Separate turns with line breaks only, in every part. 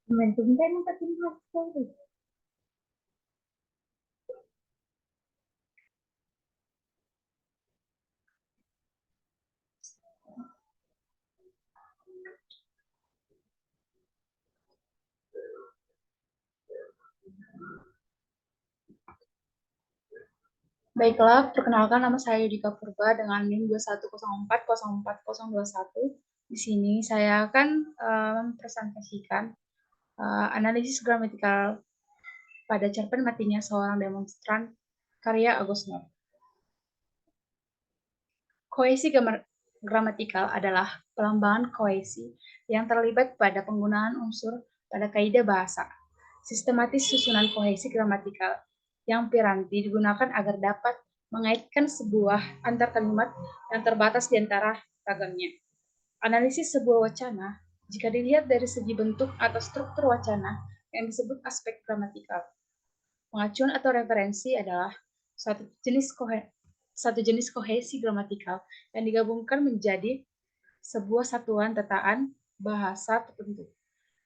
Momentum kan penting sekali. Baiklah, perkenalkan nama saya Yudika Purba dengan NIM 2104040021. Di sini saya akan mempresentasikan analisis gramatikal pada cerpen matinya seorang demonstran karya Agus Nur. Kohesi gramatikal adalah pelambangan kohesi yang terlibat pada penggunaan unsur pada kaidah bahasa. Sistematis susunan kohesi gramatikal yang piranti digunakan agar dapat mengaitkan sebuah antar kalimat yang terbatas di antara ragamnya. Analisis sebuah wacana jika dilihat dari segi bentuk atau struktur wacana yang disebut aspek gramatikal. Pengacuan atau referensi adalah satu jenis kohesi gramatikal yang digabungkan menjadi sebuah satuan tataan bahasa tertentu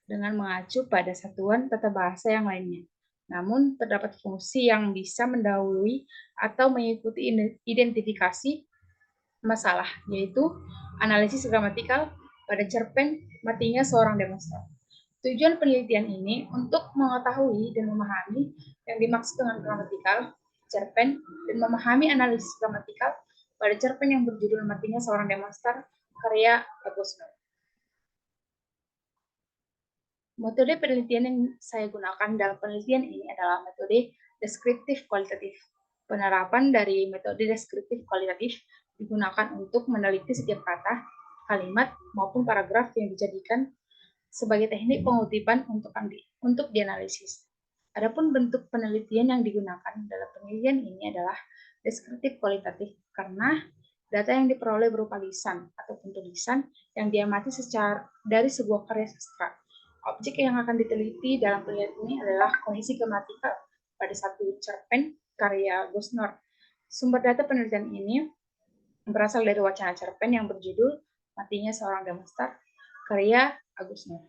dengan mengacu pada satuan tata bahasa yang lainnya. Namun, terdapat fungsi yang bisa mendahului atau mengikuti identifikasi masalah, yaitu analisis gramatikal pada cerpen matinya seorang demonstran. Tujuan penelitian ini untuk mengetahui dan memahami yang dimaksud dengan gramatikal cerpen dan memahami analisis gramatikal pada cerpen yang berjudul matinya seorang demonstran karya Agus Nur. Metode penelitian yang saya gunakan dalam penelitian ini adalah metode deskriptif kualitatif. Penerapan dari metode deskriptif kualitatif digunakan untuk meneliti setiap kata, kalimat, maupun paragraf yang dijadikan sebagai teknik pengutipan untuk dianalisis. Adapun bentuk penelitian yang digunakan dalam penelitian ini adalah deskriptif kualitatif karena data yang diperoleh berupa lisan ataupun tulisan yang diamati secara dari sebuah karya sastra. Objek yang akan diteliti dalam penelitian ini adalah kohesi gramatikal pada satu cerpen karya Agus Nur. Sumber data penelitian ini berasal dari wacana cerpen yang berjudul Matinya Seorang Demonstran karya Agus Nur.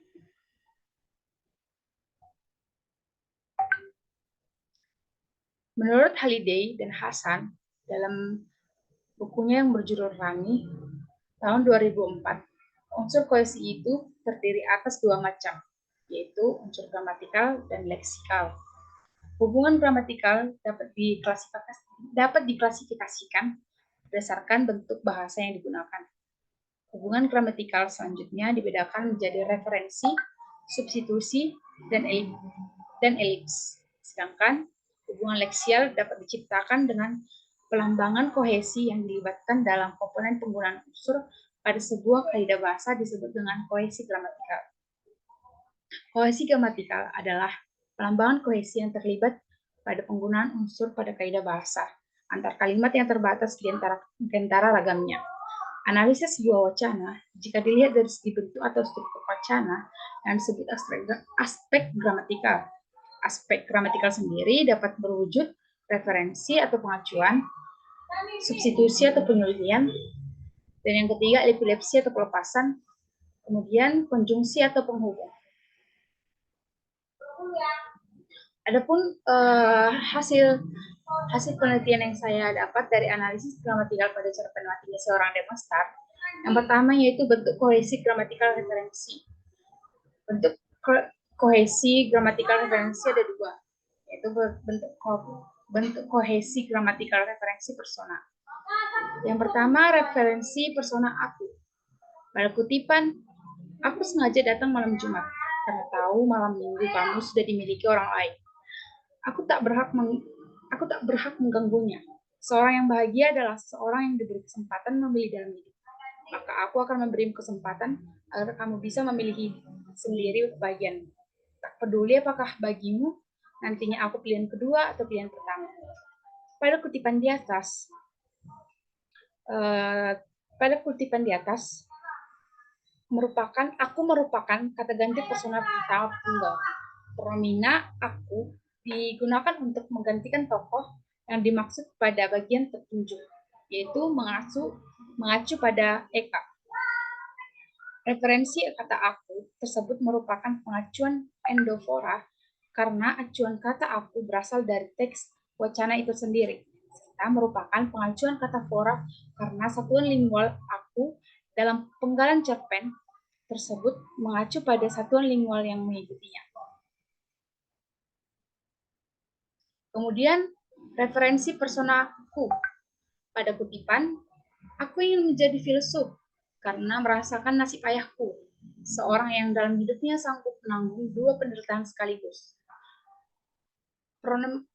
Menurut Halliday dan Hasan dalam bukunya yang berjudul Rani tahun 2004, unsur kohesi itu terdiri atas dua macam, yaitu unsur gramatikal dan leksikal. Hubungan gramatikal dapat diklasifikasikan berdasarkan bentuk bahasa yang digunakan. Hubungan gramatikal selanjutnya dibedakan menjadi referensi, substitusi, dan elips. Sedangkan hubungan leksial dapat diciptakan dengan pelambangan kohesi yang dilibatkan dalam komponen penggunaan unsur pada sebuah kaidah bahasa disebut dengan kohesi gramatikal. Kohesi gramatikal adalah pelambangan kohesi yang terlibat pada penggunaan unsur pada kaidah bahasa antar kalimat yang terbatas di antara ragamnya. Analisis sebuah wacana jika dilihat dari segi bentuk atau struktur wacana yang disebut aspek gramatikal. Aspek gramatikal sendiri dapat berwujud referensi atau pengacuan, substitusi atau penelitian, dan yang ketiga epilepsi atau pelepasan, kemudian konjungsi atau penghubung. Adapun hasil penelitian yang saya dapat dari analisis gramatikal pada cerpen matinya seorang demonstran, yang pertama yaitu bentuk kohesi gramatikal referensi. Bentuk kohesi gramatikal referensi ada dua, yaitu bentuk kohesi gramatikal referensi persona. Yang pertama, referensi persona aku. Pada kutipan, aku sengaja datang malam Jumat karena tahu malam Minggu kamu sudah dimiliki orang lain. Aku tak berhak mengganggunya. Seorang yang bahagia adalah seorang yang diberi kesempatan memilih dalam hidup. Maka aku akan memberimu kesempatan agar kamu bisa memilih sendiri kebahagiaan. Tak peduli apakah bagimu nantinya aku pilihan kedua atau pilihan pertama. Pada kutipan di atas, aku merupakan kata ganti persona pertama tunggal. Pronomina aku digunakan untuk menggantikan tokoh yang dimaksud pada bagian tertunjuk, yaitu mengacu pada Eka. Referensi kata aku tersebut merupakan pengacuan endofora karena acuan kata aku berasal dari teks wacana itu sendiri, serta merupakan pengacuan kata fora karena satuan lingual aku dalam penggalan cerpen tersebut mengacu pada satuan lingual yang mengikutinya. Kemudian, referensi personaku. Pada kutipan, aku ingin menjadi filsuf karena merasakan nasib ayahku, seorang yang dalam hidupnya sanggup menanggung dua penderitaan sekaligus.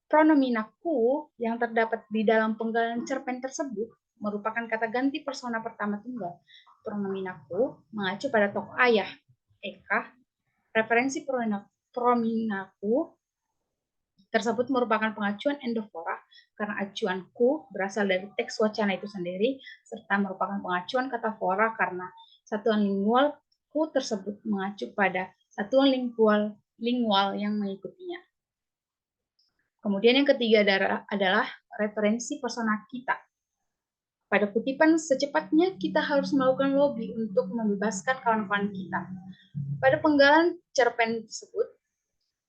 Pronominaku yang terdapat di dalam penggalan cerpen tersebut merupakan kata ganti persona pertama tunggal. Pronominaku mengacu pada tokoh ayah, Eka. Referensi pronominaku tersebut merupakan pengacuan endofora karena acuanku berasal dari teks wacana itu sendiri, serta merupakan pengacuan kata fora karena satuan lingualku tersebut mengacu pada satuan lingual yang mengikutinya. Kemudian yang ketiga adalah referensi persona kita. Pada kutipan, secepatnya kita harus melakukan lobby untuk membebaskan kawan-kawan kita. Pada penggalan cerpen tersebut,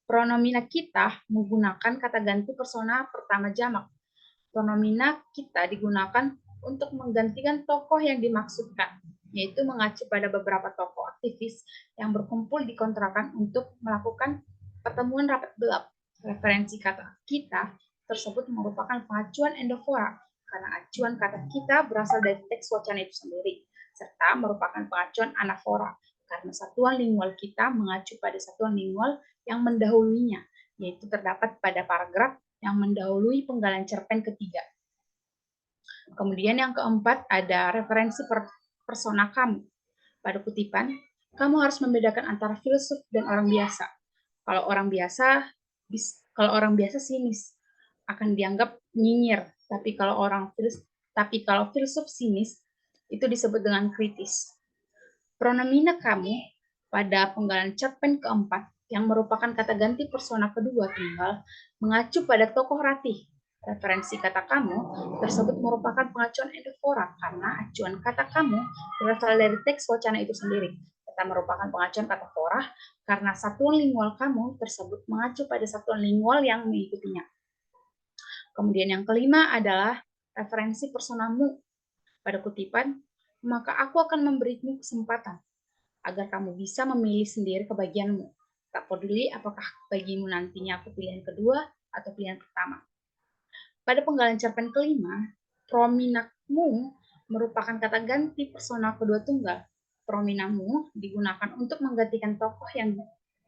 pronomina kita menggunakan kata ganti persona pertama jamak. Pronomina kita digunakan untuk menggantikan tokoh yang dimaksudkan, yaitu mengacu pada beberapa tokoh aktivis yang berkumpul di kontrakan untuk melakukan pertemuan rapat gelap. Referensi kata kita tersebut merupakan pengacuan endofora karena acuan kata kita berasal dari teks wacana itu sendiri, serta merupakan pengacuan anafora karena satuan lingual kita mengacu pada satuan lingual yang mendahulunya, yaitu terdapat pada paragraf yang mendahului penggalan cerpen ketiga. Kemudian yang keempat ada referensi persona kamu. Pada kutipan, kamu harus membedakan antara filsuf dan orang biasa. Kalau orang biasa sinis akan dianggap nyinyir, tapi kalau filsuf sinis itu disebut dengan kritis. Pronomina kamu pada penggalan cerpen keempat yang merupakan kata ganti persona kedua tunggal mengacu pada tokoh Ratih. Referensi kata kamu tersebut merupakan pengacuan endofora karena acuan kata kamu berasal dari teks wacana itu sendiri. Kata merupakan pengacuan kata fora karena satuan lingual kamu tersebut mengacu pada satuan lingual yang mengikutinya. Kemudian yang kelima adalah referensi personamu. Pada kutipan, maka aku akan memberimu kesempatan agar kamu bisa memilih sendiri kebahagiaanmu. Tak peduli apakah bagimu nantinya aku pilihan kedua atau pilihan pertama. Pada penggalan cerpen kelima, prominakmu merupakan kata ganti persona kedua tunggal. Prominamu digunakan untuk menggantikan tokoh yang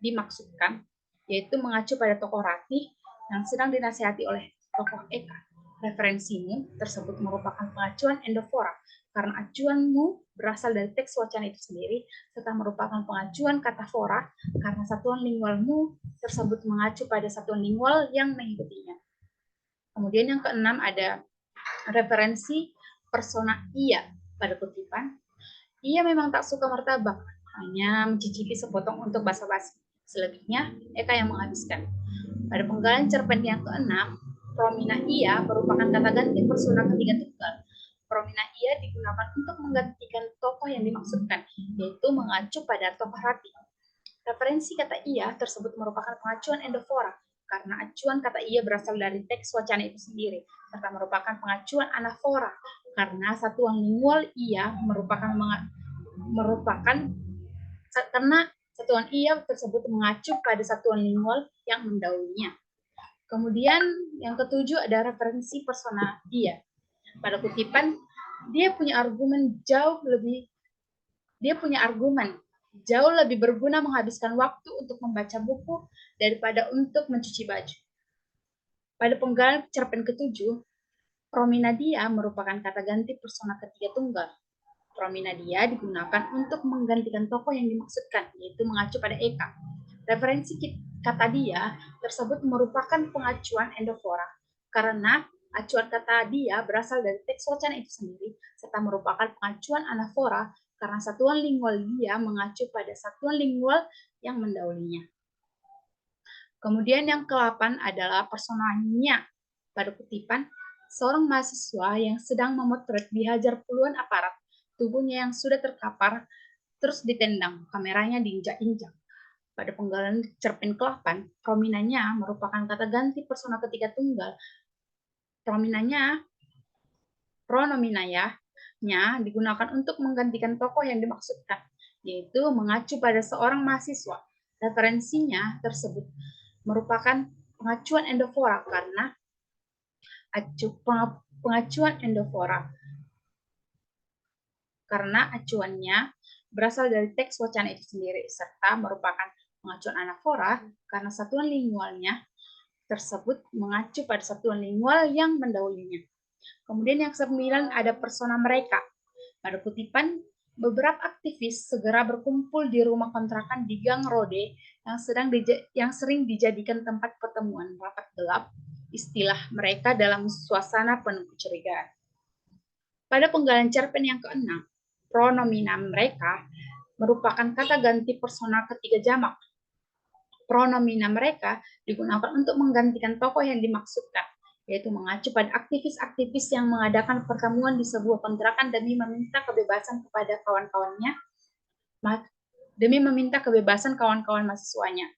dimaksudkan, yaitu mengacu pada tokoh Ratih yang sedang dinasihati oleh tokoh Eka. Referensimu tersebut merupakan pengacuan endofora karena acuanmu berasal dari teks wacana itu sendiri, serta merupakan pengacuan kata fora karena satuan lingualmu tersebut mengacu pada satuan lingual yang mengikutinya. Kemudian yang keenam ada referensi persona ia pada kutipan. Ia memang tak suka martabak, hanya mencicipi sepotong untuk basa-basi. Selebihnya, Eka yang menghabiskan. Pada penggalan cerpen yang keenam, promina ia merupakan kata ganti persona ketiga tunggal. Promina ia digunakan untuk menggantikan tokoh yang dimaksudkan, yaitu mengacu pada tokoh Rati. Referensi kata ia tersebut merupakan pengacuan endofora karena acuan kata ia berasal dari teks wacana itu sendiri, serta merupakan pengacuan anafora karena satuan lingual ia merupakan karena satuan ia tersebut mengacu pada satuan lingual yang mendahulunya. Kemudian yang ketujuh ada referensi persona dia. Pada kutipan, dia punya argumen jauh lebih berguna menghabiskan waktu untuk membaca buku daripada untuk mencuci baju. Pada penggalan cerpen ketujuh, promina dia merupakan kata ganti persona ketiga tunggal. Promina dia digunakan untuk menggantikan tokoh yang dimaksudkan, yaitu mengacu pada Eka. Referensi kata dia tersebut merupakan pengacuan endofora, karena acuan kata dia berasal dari teks wacana itu sendiri, serta merupakan pengacuan anafora karena satuan lingual dia mengacu pada satuan lingual yang mendahulunya. Kemudian yang ke-8 adalah personanya. Pada kutipan, seorang mahasiswa yang sedang memotret dihajar puluhan aparat, tubuhnya yang sudah terkapar terus ditendang, kameranya diinjak-injak. Pada penggalan cerpen ke-8, prominanya merupakan kata ganti persona ketiga tunggal. Pronominanya digunakan untuk menggantikan tokoh yang dimaksudkan, yaitu mengacu pada seorang mahasiswa. Referensinya tersebut merupakan pengacuan endofora karena pengacuan endofora karena acuannya berasal dari teks wacana itu sendiri, serta merupakan pengacuan anafora karena satuan lingualnya tersebut mengacu pada satuan lingual yang mendahulunya. Kemudian yang ke-9 ada persona mereka. Pada kutipan, beberapa aktivis segera berkumpul di rumah kontrakan di Gang Rode yang sering dijadikan tempat pertemuan rapat gelap, istilah mereka dalam suasana penuh kecurigaan. Pada penggalan cerpen yang ke-6, pronomina mereka merupakan kata ganti persona ketiga jamak. Pronomina mereka digunakan untuk menggantikan tokoh yang dimaksudkan, yaitu mengacu pada aktivis-aktivis yang mengadakan pertemuan di sebuah kontrakan demi meminta kebebasan kepada kawan-kawannya, demi meminta kebebasan kawan-kawan mahasiswanya.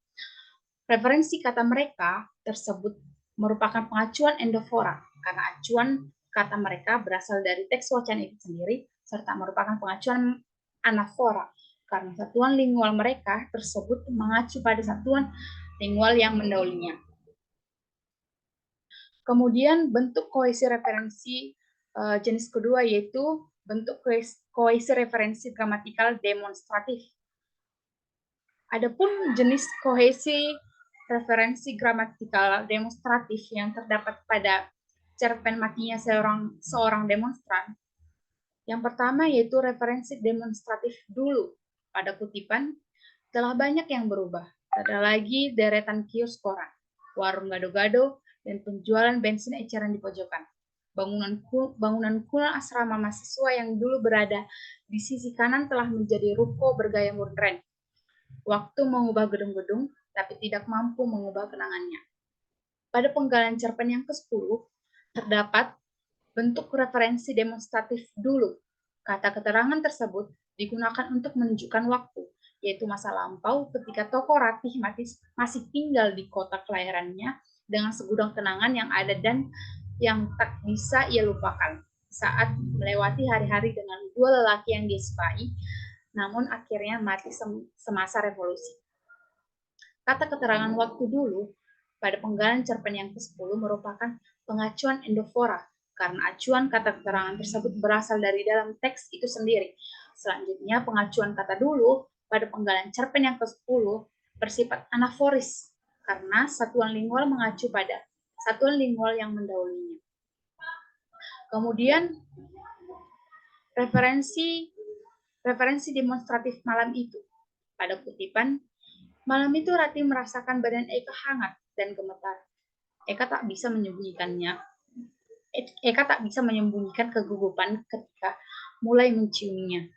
Referensi kata mereka tersebut merupakan pengacuan endofora, karena acuan kata mereka berasal dari teks wacana itu sendiri, serta merupakan pengacuan anafora, karena satuan lingual mereka tersebut mengacu pada satuan lingual yang mendahulunya. Kemudian bentuk kohesi referensi jenis kedua yaitu bentuk kohesi referensi gramatikal demonstratif. Adapun jenis kohesi referensi gramatikal demonstratif yang terdapat pada cerpen matinya seorang demonstran. Yang pertama yaitu referensi demonstratif dulu. Pada kutipan, telah banyak yang berubah. Ada lagi deretan kios koran, warung gado-gado, dan penjualan bensin eceran di pojokan. Bangunan kuno asrama mahasiswa yang dulu berada di sisi kanan telah menjadi ruko bergaya modern. Waktu mengubah gedung-gedung, tapi tidak mampu mengubah kenangannya. Pada penggalan cerpen yang ke-10, terdapat bentuk referensi demonstratif dulu. Kata keterangan tersebut digunakan untuk menunjukkan waktu, yaitu masa lampau ketika tokoh Ratih masih tinggal di kota kelahirannya dengan segudang kenangan yang ada dan yang tak bisa ia lupakan saat melewati hari-hari dengan dua lelaki yang dia sukai, namun akhirnya mati semasa revolusi. Kata keterangan waktu dulu pada penggalan cerpen yang ke-10 merupakan pengacuan endofora, karena acuan kata keterangan tersebut berasal dari dalam teks itu sendiri. Selanjutnya, pengacuan kata dulu pada penggalan cerpen yang ke-10 bersifat anaforis, karena satuan lingual mengacu pada satuan lingual yang mendahulunya. Kemudian, referensi demonstratif malam itu. Pada kutipan, malam itu Ratih merasakan badan Eka hangat dan gemetar. Eka tak bisa menyembunyikan kegugupan ketika mulai menciumnya.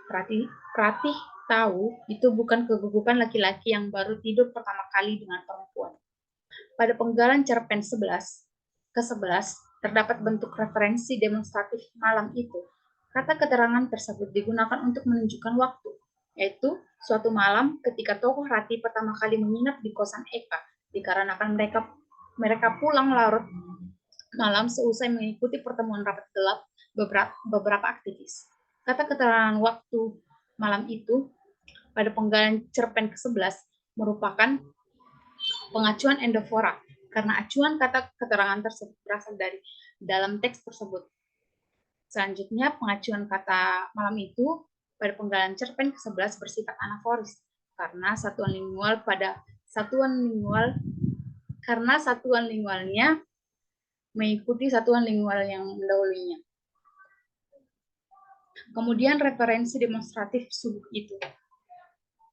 Ratih tahu itu bukan kegugupan laki-laki yang baru tidur pertama kali dengan perempuan. Pada penggalan cerpen ke-11 terdapat bentuk referensi demonstratif malam itu. Kata keterangan tersebut digunakan untuk menunjukkan waktu, yaitu suatu malam ketika tokoh Ratih pertama kali menginap di kosan Eka, dikarenakan mereka pulang larut malam seusai mengikuti pertemuan rapat gelap beberapa aktivis. Kata keterangan waktu malam itu pada penggalan cerpen ke-11 merupakan pengacuan endofora, karena acuan kata keterangan tersebut berasal dari dalam teks tersebut. Selanjutnya, pengacuan kata malam itu pada penggalan cerpen ke-11 bersifat anaforis, karena satuan lingualnya mengikuti satuan lingual yang mendahulunya. Kemudian referensi demonstratif subuh itu.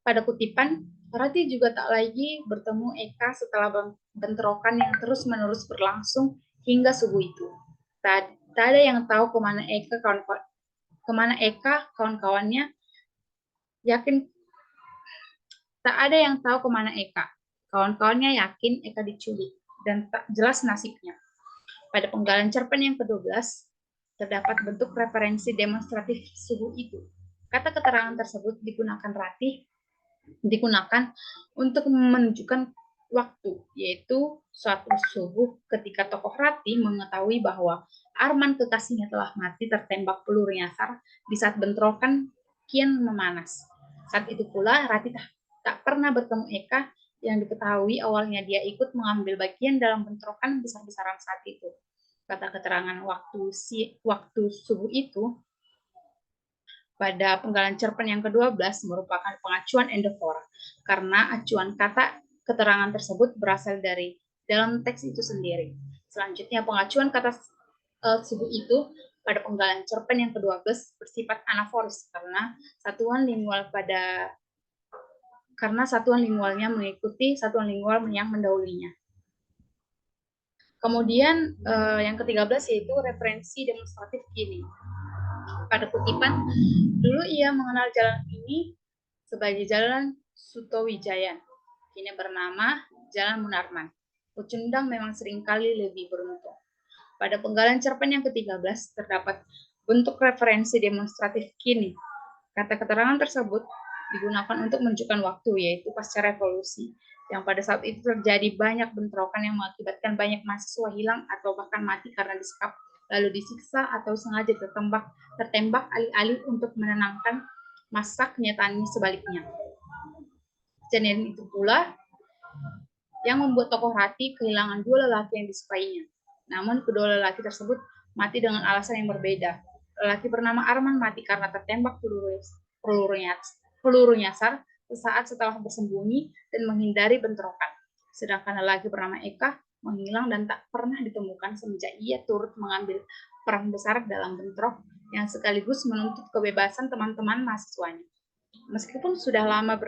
Pada kutipan, Ratih juga tak lagi bertemu Eka setelah bentrokan yang terus-menerus berlangsung hingga subuh itu. Tak ada yang tahu kemana Eka kawan-kawannya yakin tak ada yang tahu kemana Eka. Kawan-kawannya yakin Eka diculik dan tak jelas nasibnya. Pada penggalan cerpen yang ke-12 terdapat bentuk referensi demonstratif subuh itu. Kata keterangan tersebut digunakan untuk menunjukkan waktu, yaitu suatu subuh ketika tokoh Ratih mengetahui bahwa Arman kekasihnya telah mati tertembak peluru nyasar di saat bentrokan kian memanas. Saat itu pula Ratih tak pernah bertemu Eka yang diketahui awalnya dia ikut mengambil bagian dalam bentrokan besar-besaran saat itu. Kata keterangan waktu subuh itu pada penggalan cerpen yang ke-12 merupakan pengacuan endeavor karena acuan kata keterangan tersebut berasal dari dalam teks itu sendiri. Selanjutnya pengacuan kata subuh itu pada penggalan cerpen yang ke-12 bersifat anaforis karena satuan lingualnya mengikuti satuan lingual yang mendahulunya. Kemudian yang ke-13 yaitu referensi demonstratif gini. Pada kutipan, dulu ia mengenal jalan ini sebagai Jalan Sutowijaya, kini bernama Jalan Munarman. Pecundang memang seringkali lebih beruntung. Pada penggalan cerpen yang ke-13 terdapat bentuk referensi demonstratif kini. Kata keterangan tersebut digunakan untuk menunjukkan waktu, yaitu pasca revolusi, yang pada saat itu terjadi banyak bentrokan yang mengakibatkan banyak mahasiswa hilang atau bahkan mati karena disekap, lalu disiksa atau sengaja tertembak alih-alih untuk menenangkan masa kenyataannya sebaliknya. Kejadian itu pula yang membuat tokoh Ratih kehilangan dua lelaki yang disukainya. Namun kedua lelaki tersebut mati dengan alasan yang berbeda. Lelaki bernama Arman mati karena tertembak peluru nyasar sesaat setelah bersembunyi dan menghindari bentrokan. Sedangkan lelaki bernama Eka menghilang dan tak pernah ditemukan semenjak ia turut mengambil peran besar dalam bentrok yang sekaligus menuntut kebebasan teman-teman mahasiswanya. Meskipun sudah lama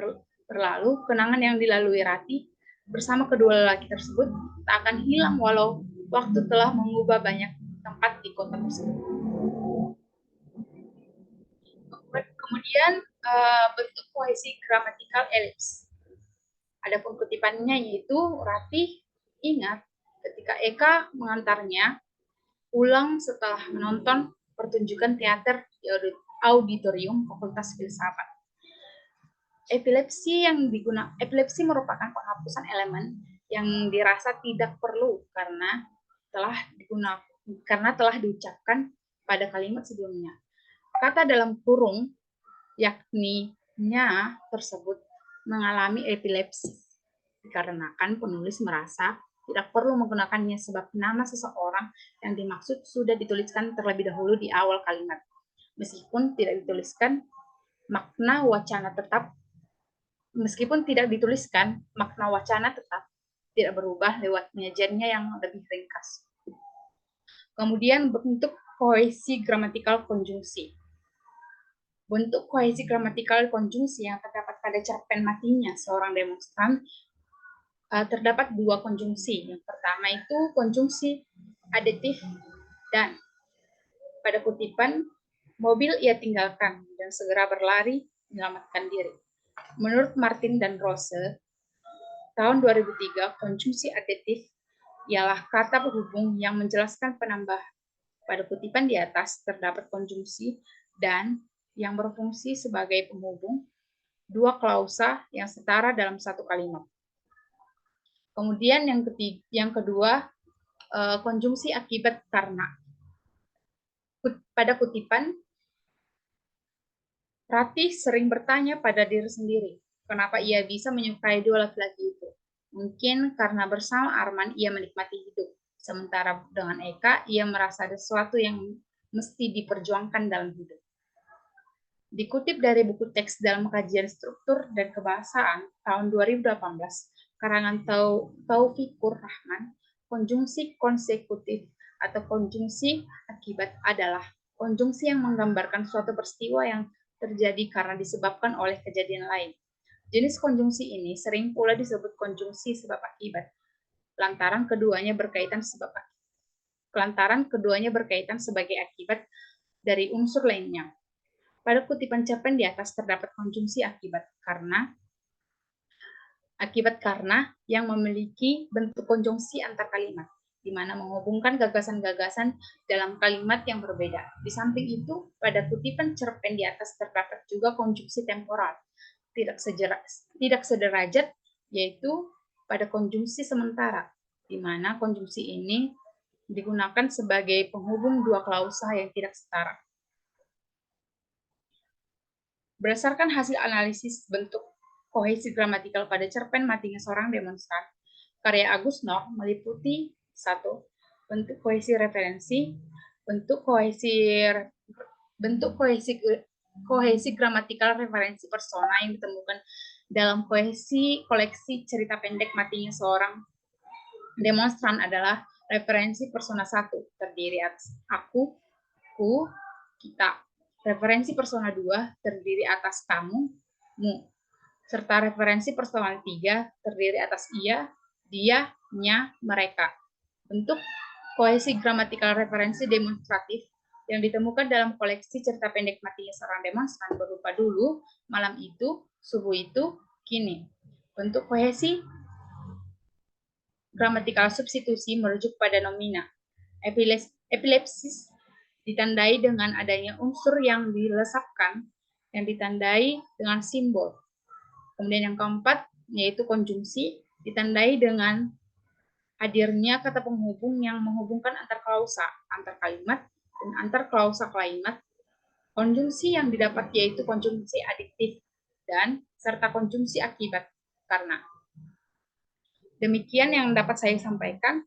berlalu, kenangan yang dilalui Ratih bersama kedua lelaki tersebut tak akan hilang walau waktu telah mengubah banyak tempat di kota tersebut. Kemudian bentuk kohesi gramatikal elips. Adapun kutipannya yaitu Ratih ingat ketika Eka mengantarnya pulang setelah menonton pertunjukan teater di auditorium Fakultas Filsafat. Epilepsi merupakan penghapusan elemen yang dirasa tidak perlu karena telah diucapkan pada kalimat sebelumnya. Kata dalam kurung yakni nya tersebut mengalami epilepsi dikarenakan penulis merasa tidak perlu menggunakannya sebab nama seseorang yang dimaksud sudah dituliskan terlebih dahulu di awal kalimat. Meskipun tidak dituliskan, makna wacana tetap tidak berubah lewat penyajiannya yang lebih ringkas. Kemudian bentuk kohesi gramatikal konjungsi. Bentuk kohesi gramatikal konjungsi yang terdapat pada cerpen matinya seorang demonstran terdapat dua konjungsi. Yang pertama itu konjungsi aditif dan. Pada kutipan, mobil ia tinggalkan dan segera berlari menyelamatkan diri. Menurut Martin dan Rose, tahun 2003, konjungsi aditif ialah kata penghubung yang menjelaskan penambah. Pada kutipan di atas terdapat konjungsi dan yang berfungsi sebagai penghubung dua klausa yang setara dalam satu kalimat. Kemudian yang kedua, konjungsi akibat karena. Pada kutipan, Ratih sering bertanya pada diri sendiri, kenapa ia bisa menyukai dua laki-laki itu. Mungkin karena bersama Arman ia menikmati hidup, sementara dengan Eka ia merasa ada sesuatu yang mesti diperjuangkan dalam hidup. Dikutip dari buku teks dalam kajian struktur dan kebahasaan tahun 2018, karangan Taufikur Rahman, konjungsi konsekutif atau konjungsi akibat adalah konjungsi yang menggambarkan suatu peristiwa yang terjadi karena disebabkan oleh kejadian lain. Jenis konjungsi ini sering pula disebut konjungsi sebab akibat, lantaran keduanya berkaitan sebagai akibat dari unsur lainnya. Pada kutipan cerpen di atas terdapat konjungsi akibat karena yang memiliki bentuk konjungsi antar kalimat. di mana menghubungkan gagasan-gagasan dalam kalimat yang berbeda. Di samping itu, pada kutipan cerpen di atas terdapat juga konjungsi temporal, tidak sederajat, yaitu pada konjungsi sementara, di mana konjungsi ini digunakan sebagai penghubung dua klausa yang tidak setara. Berdasarkan hasil analisis bentuk kohesi gramatikal pada cerpen Matinya Seorang Demonstran, karya Agus Nor meliputi 1. Bentuk kohesi referensi, bentuk kohesi gramatikal referensi persona yang ditemukan dalam kohesi koleksi cerita pendek Matinya Seorang Demonstran adalah referensi persona 1, terdiri atas aku, ku, kita. Referensi persona 2 terdiri atas kamu, mu. Serta referensi persona 3 terdiri atas ia, dia, nya, mereka. Bentuk kohesi gramatikal referensi demonstratif yang ditemukan dalam koleksi cerita pendek Matinya Seorang Demonstran berupa dulu, malam itu, subuh itu, kini. Bentuk kohesi gramatikal substitusi merujuk pada nomina. Epilepsis ditandai dengan adanya unsur yang dilesapkan yang ditandai dengan simbol. Kemudian yang keempat, yaitu konjungsi, ditandai dengan hadirnya kata penghubung yang menghubungkan antar klausa, antar kalimat, dan antar klausa kalimat. Konjungsi yang didapat yaitu konjungsi adiktif dan serta konjungsi akibat, karena. Demikian yang dapat saya sampaikan.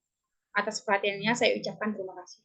Atas perhatiannya saya ucapkan terima kasih.